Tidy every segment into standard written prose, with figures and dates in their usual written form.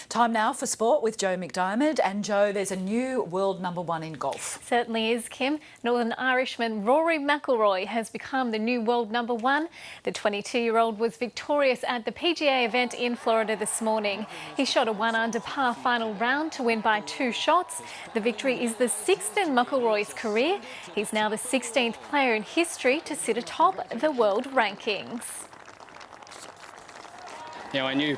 Time now for sport with Joh McDiarmid. And Joh, there's a new world #1 in golf. Certainly is, Kim. Northern Irishman Rory McIlroy has become the new world #1. The 22-year-old was victorious at the PGA event in Florida this morning. He shot a 1-under par final round to win by 2 shots. The victory is the 6th in McIlroy's career. He's now the 16th player in history to sit atop the world rankings. I knew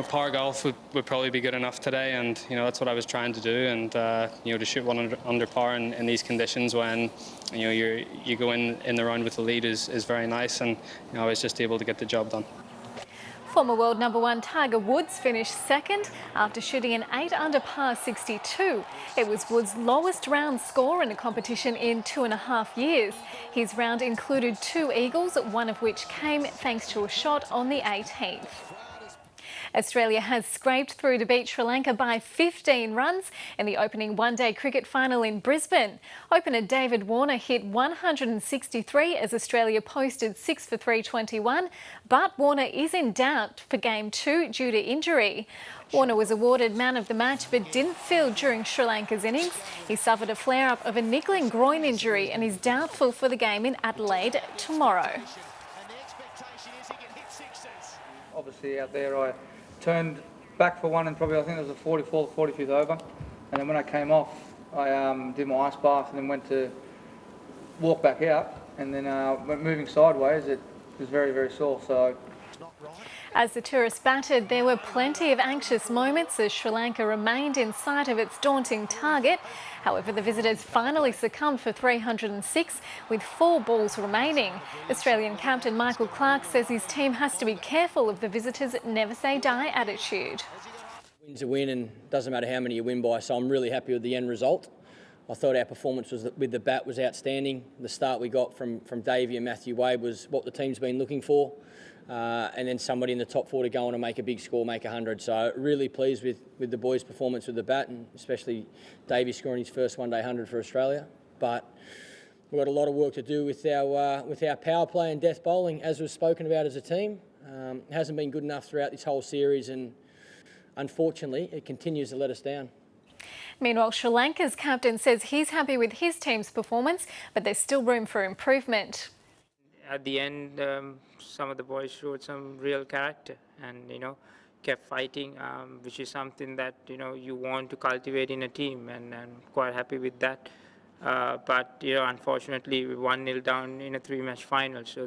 par golf would probably be good enough today, and that's what I was trying to do. And to shoot 1 under par in these conditions when you go in the round with the lead is very nice, and I was just able to get the job done. Former world #1 Tiger Woods finished 2nd after shooting an 8-under par 62. It was Woods' lowest round score in a competition in 2.5 years. His round included 2 eagles, one of which came thanks to a shot on the 18th. Australia has scraped through to beat Sri Lanka by 15 runs in the opening one-day cricket final in Brisbane. Opener David Warner hit 163 as Australia posted 6 for 321, but Warner is in doubt for Game 2 due to injury. Warner was awarded man of the match but didn't field during Sri Lanka's innings. He suffered a flare-up of a niggling groin injury and is doubtful for the game in Adelaide tomorrow. Obviously out there I turned back for one and probably I think it was the 44th, 45th over, and then when I came off I did my ice bath and then went to walk back out, and then moving sideways it was very, very sore. So as the tourists battered, there were plenty of anxious moments as Sri Lanka remained in sight of its daunting target. However, the visitors finally succumbed for 306 with 4 balls remaining. Australian captain Michael Clarke says his team has to be careful of the visitors' never-say-die attitude. Win's a win, and doesn't matter how many you win by, so I'm really happy with the end result. I thought our performance with the bat was outstanding. The start we got from Davey and Matthew Wade was what the team's been looking for. And then somebody in the top 4 to go on and make a big score, make 100. So really pleased with the boys' performance with the bat, and especially Davey scoring his first one-day 100 for Australia. But we've got a lot of work to do with our power play and death bowling, as was spoken about as a team. It hasn't been good enough throughout this whole series, and unfortunately it continues to let us down. Meanwhile, Sri Lanka's captain says he's happy with his team's performance, but there's still room for improvement. At the end, some of the boys showed some real character and, kept fighting, which is something that, you want to cultivate in a team, and I'm quite happy with that. But, unfortunately, we're 1-0 down in a 3-match final, so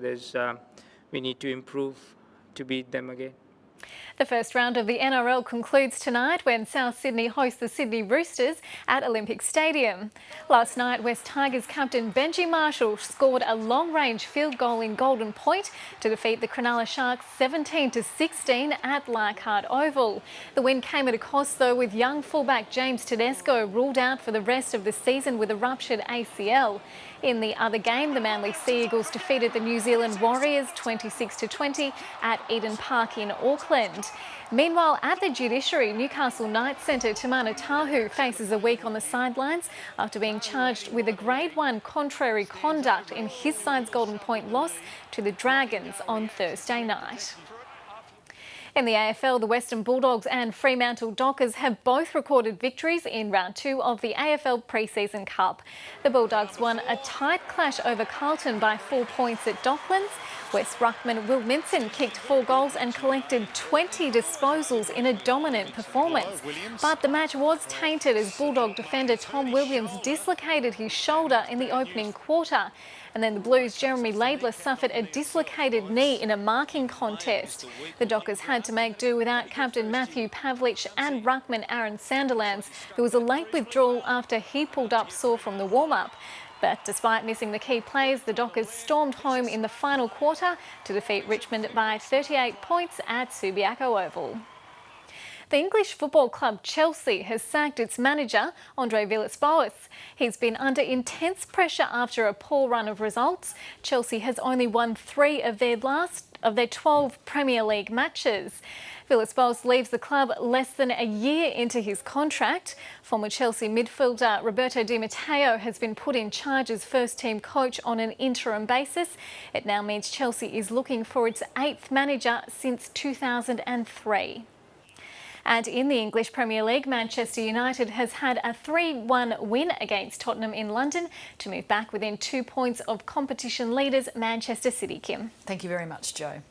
we need to improve to beat them again. The first round of the NRL concludes tonight when South Sydney hosts the Sydney Roosters at Olympic Stadium. Last night, West Tigers captain Benji Marshall scored a long-range field goal in Golden Point to defeat the Cronulla Sharks 17-16 at Leichhardt Oval. The win came at a cost, though, with young fullback James Tedesco ruled out for the rest of the season with a ruptured ACL. In the other game, the Manly Sea Eagles defeated the New Zealand Warriors 26-20 at Eden Park in Auckland. Meanwhile, at the Judiciary, Newcastle Knights centre Tamana Tahu faces a week on the sidelines after being charged with a Grade 1 contrary conduct in his side's Golden Point loss to the Dragons on Thursday night. In the AFL, the Western Bulldogs and Fremantle Dockers have both recorded victories in round 2 of the AFL Pre-Season Cup. The Bulldogs won a tight clash over Carlton by 4 points at Docklands. West ruckman Will Minson kicked 4 goals and collected 20 disposals in a dominant performance. But the match was tainted as Bulldog defender Tom Williams dislocated his shoulder in the opening quarter. And then the Blues' Jeremy Laidler suffered a dislocated knee in a marking contest. The Dockers had to make do without captain Matthew Pavlich and ruckman Aaron Sandilands, who was a late withdrawal after he pulled up sore from the warm-up. But despite missing the key players, the Dockers stormed home in the final quarter to defeat Richmond by 38 points at Subiaco Oval. The English football club Chelsea has sacked its manager, Andre Villas-Boas. He's been under intense pressure after a poor run of results. Chelsea has only won 3 of their 12 Premier League matches. Villas-Boas leaves the club less than a year into his contract. Former Chelsea midfielder Roberto Di Matteo has been put in charge as first-team coach on an interim basis. It now means Chelsea is looking for its 8th manager since 2003. And in the English Premier League, Manchester United has had a 3-1 win against Tottenham in London to move back within 2 points of competition leaders Manchester City, Kim. Thank you very much, Joe.